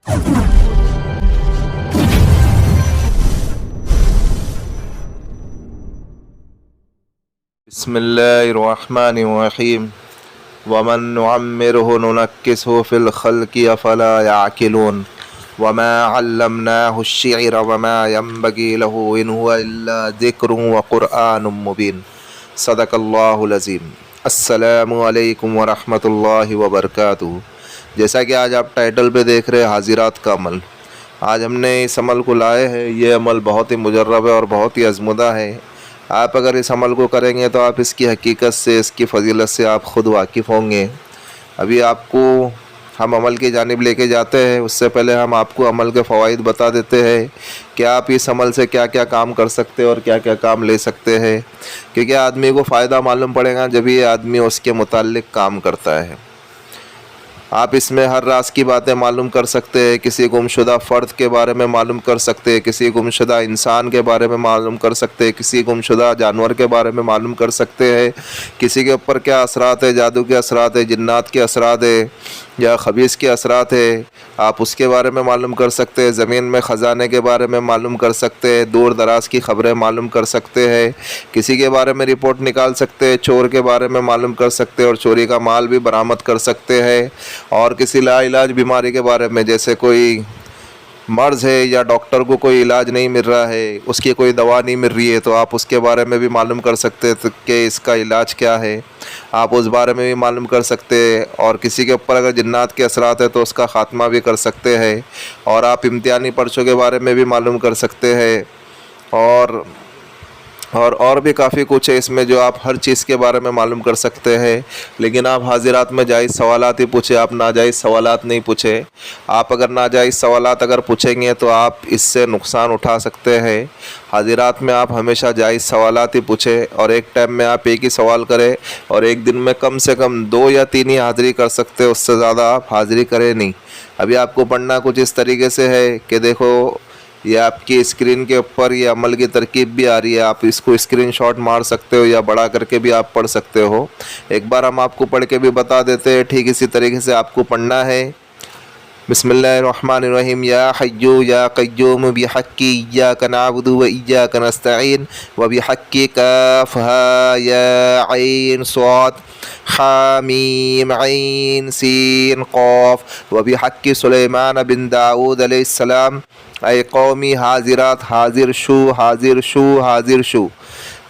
بسم اللہ الرحمن الرحیم ومن نعمرہ ننکسہ فی الخلق افلا یعقلون وما علمناہ الشعر وما ينبغی لہ ان هو الا ذکر وقرآن مبین صدق اللہ العظیم۔ السلام علیکم ورحمۃ اللہ وبرکاتہ۔ جیسا کہ آج آپ ٹائٹل پہ دیکھ رہے حاضرات کا عمل، آج ہم نے اس عمل کو لائے ہیں۔ یہ عمل بہت ہی مجرب ہے اور بہت ہی ازمدہ ہے۔ آپ اگر اس عمل کو کریں گے تو آپ اس کی حقیقت سے، اس کی فضیلت سے آپ خود واقف ہوں گے۔ ابھی آپ کو ہم عمل کی جانب لے کے جاتے ہیں، اس سے پہلے ہم آپ کو عمل کے فوائد بتا دیتے ہیں کہ آپ اس عمل سے کیا کیا کام کر سکتے ہیں اور کیا کیا کام لے سکتے ہیں، کیونکہ آدمی کو فائدہ معلوم پڑے گا جب یہ آدمی اس کے متعلق کام کرتا ہے۔ آپ اس میں ہر راز کی باتیں معلوم کر سکتے ہیں، کسی گمشدہ فرد کے بارے میں معلوم کر سکتے ہیں، کسی گمشدہ انسان کے بارے میں معلوم کر سکتے ہیں، کسی گمشدہ جانور کے بارے میں معلوم کر سکتے ہیں، کسی کے اوپر کیا اثرات ہے، جادو کے اثرات ہے، جنات کے اثرات ہے یا خبیث کے اثرات ہے، آپ اس کے بارے میں معلوم کر سکتے ہیں۔ زمین میں خزانے کے بارے میں معلوم کر سکتے ہیں، دور دراز کی خبریں معلوم کر سکتے ہیں، کسی کے بارے میں رپورٹ نکال سکتے ہیں، چور کے بارے میں معلوم کر سکتے ہیں اور چوری کا مال بھی برآمد کر سکتے ہیں، اور کسی لا علاج بیماری کے بارے میں، جیسے کوئی مرض ہے یا ڈاکٹر کو کوئی علاج نہیں مل رہا ہے، اس کی کوئی دوا نہیں مل رہی ہے، تو آپ اس کے بارے میں بھی معلوم کر سکتے ہیں کہ اس کا علاج کیا ہے، آپ اس بارے میں بھی معلوم کر سکتے ہیں۔ اور کسی کے اوپر اگر جنات کے اثرات ہیں تو اس کا خاتمہ بھی کر سکتے ہیں، اور آپ امتحانی پرچوں کے بارے میں بھی معلوم کر سکتے ہیں، اور بھی کافی کچھ ہے اس میں جو آپ ہر چیز کے بارے میں معلوم کر سکتے ہیں۔ لیکن آپ حاضرات میں جائز سوالات ہی پوچھیں، آپ ناجائز سوالات نہیں پوچھیں۔ آپ اگر ناجائز سوالات اگر پوچھیں گے تو آپ اس سے نقصان اٹھا سکتے ہیں۔ حاضرات میں آپ ہمیشہ جائز سوالات ہی پوچھیں، اور ایک ٹائم میں آپ ایک ہی سوال کریں، اور ایک دن میں کم سے کم 2 یا 3 ہی حاضری کر سکتے ہیں، اس سے زیادہ آپ حاضری کریں نہیں۔ ابھی آپ کو پڑھنا کچھ اس طریقے سے ہے کہ دیکھو، یہ آپ کی اسکرین کے اوپر یہ عمل کی ترکیب بھی آ رہی ہے، آپ اس کو اسکرین شاٹ مار سکتے ہو یا بڑا کر کے بھی آپ پڑھ سکتے ہو۔ ایک بار ہم آپ کو پڑھ کے بھی بتا دیتے ہیں، ٹھیک اسی طریقے سے آپ کو پڑھنا ہے۔ بسم اللہ الرحمن الرحیم۔ یا حی یا قیوم بحق ایاک نعبد و ایاک نستعین وبحق کاف ہا یا عین صاد حامیم عین سین قاف وبحق سلیمان بن داؤد علیہ السلام۔ اے قومی حاضرات، حاضر شو حاضر شو حاضر شو۔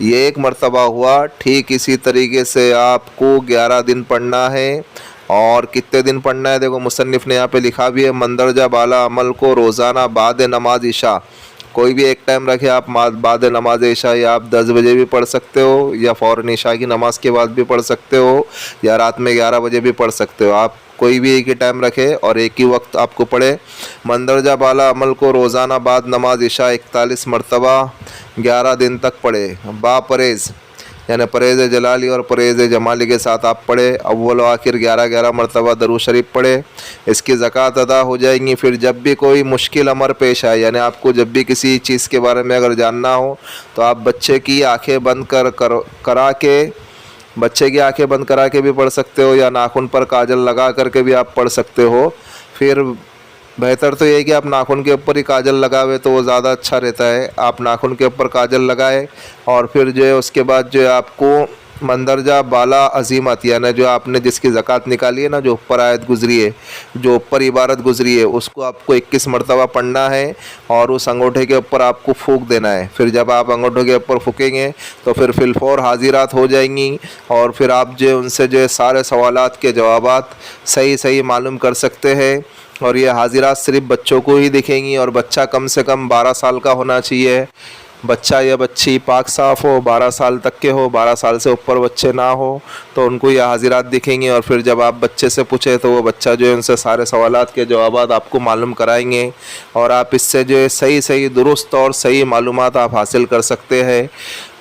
یہ ایک مرتبہ ہوا۔ ٹھیک اسی طریقے سے آپ کو 11 دن پڑھنا ہے۔ اور کتنے دن پڑھنا ہے؟ دیکھو مصنف نے یہاں پہ لکھا بھی ہے، مندرجہ بالا عمل کو روزانہ بعد نماز عشاء، کوئی بھی ایک ٹائم رکھے، آپ بعد نماز عشاء یا آپ 10 بجے بھی پڑھ سکتے ہو، یا فوراً عشاء کی نماز کے بعد بھی پڑھ سکتے ہو، یا رات میں 11 بجے بھی پڑھ سکتے ہو۔ آپ کوئی بھی ایک ہی ٹائم رکھے اور ایک ہی وقت آپ کو پڑھے۔ مندرجہ بالا عمل کو روزانہ بعد نماز عشاء 41 مرتبہ 11 دن تک پڑھے، با پرہیز، یعنی پرہیز جلالی اور پرہیز جمالی کے ساتھ آپ پڑھے۔ اول و آخر 11 مرتبہ درود شریف پڑھے، اس کی زکوٰۃ ادا ہو جائیں گی۔ پھر جب بھی کوئی مشکل امر پیش آئے، یعنی آپ کو جب بھی کسی چیز کے بارے میں اگر جاننا ہو تو آپ بچے کی آنکھیں بند کرا کے بھی پڑھ سکتے ہو، یا ناخن پر کاجل لگا کر کے بھی آپ پڑھ سکتے ہو۔ پھر بہتر تو یہ ہے کہ آپ ناخن کے اوپر ہی کاجل لگاوے تو وہ زیادہ اچھا رہتا ہے۔ آپ ناخن کے اوپر کاجل لگائے، اور پھر جو ہے اس کے بعد جو ہے آپ کو مندرجہ بالا عظیمت، یعنی جو آپ نے جس کی زکوٰۃ نکالی ہے نا، جو اوپر آیت گزری ہے، جو اوپر عبارت گزری ہے، اس کو آپ کو 21 مرتبہ پڑھنا ہے، اور اس انگوٹھے کے اوپر آپ کو پھونک دینا ہے۔ پھر جب آپ انگوٹھے کے اوپر پھونکیں گے تو پھر فی الفور حاضرات ہو جائیں گی، اور پھر آپ جو ان سے جو ہے سارے سوالات کے جوابات صحیح معلوم کر سکتے ہیں۔ اور یہ حاضرات صرف بچوں کو ہی دکھیں گی، اور بچہ کم سے کم 12 سال کا ہونا چاہیے۔ بچہ یا بچی پاک صاف ہو، 12 سال تک کے ہو، 12 سال سے اوپر بچے نہ ہو تو ان کو یہ حاضرات دکھیں گے۔ اور پھر جب آپ بچے سے پوچھیں تو وہ بچہ جو ہے ان سے سارے سوالات کے جوابات آپ کو معلوم کرائیں گے، اور آپ اس سے جو ہے صحیح درست اور صحیح معلومات آپ حاصل کر سکتے ہیں۔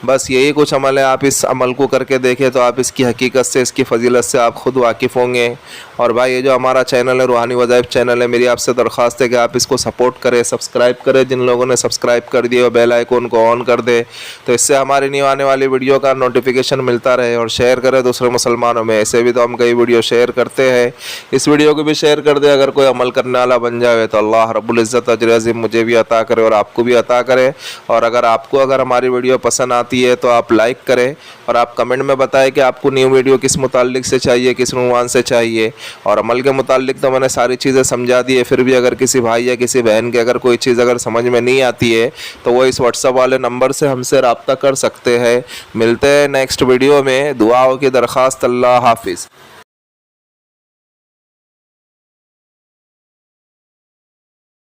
بس یہی کچھ عمل ہے. آپ اس عمل کو کر کے دیکھیں تو آپ اس کی حقیقت سے, اس کی فضیلت سے آپ خود واقف ہوں گے. اور بھائی یہ جو ہمارا چینل ہے روحانی وظائف چینل ہے, میری آپ سے درخواست ہے کہ آپ اس کو سپورٹ کریں, سبسکرائب کریں. جن لوگوں نے سبسکرائب کر دیے اور بیل آئیکن کو آن کر دے تو اس سے ہماری نیو آنے والی ویڈیو کا نوٹیفیکیشن ملتا رہے. اور شیئر کریں دوسرے مسلمانوں میں, ایسے بھی تو ہم کئی ویڈیو شیئر کرتے ہیں. اس ویڈیو کو بھی شیئر کر دے. اگر کوئی عمل کرنے والا بن جائے تو اللہ رب العزت اجر عظیم مجھے بھی عطا کرے اور آپ کو بھی عطا کرے. اور اگر ہماری ویڈیو پسند آتی ہے تو آپ لائک کریں اور آپ کمنٹ میں بتائیں کہ آپ کو نیو ویڈیو کس متعلق سے چاہیے, کس عنوان سے چاہیے. اور عمل کے متعلق تو میں نے ساری چیزیں سمجھا دی ہے, پھر بھی اگر کسی بھائی یا کسی بہن کے اگر کوئی چیز اگر سمجھ میں نہیں آتی ہے تو وہ اس واٹس ایپ والے نمبر سے ہم سے رابطہ کر سکتے ہیں. ملتے ہیں نیکسٹ ویڈیو میں. دعاؤں کی درخواست. اللہ حافظ.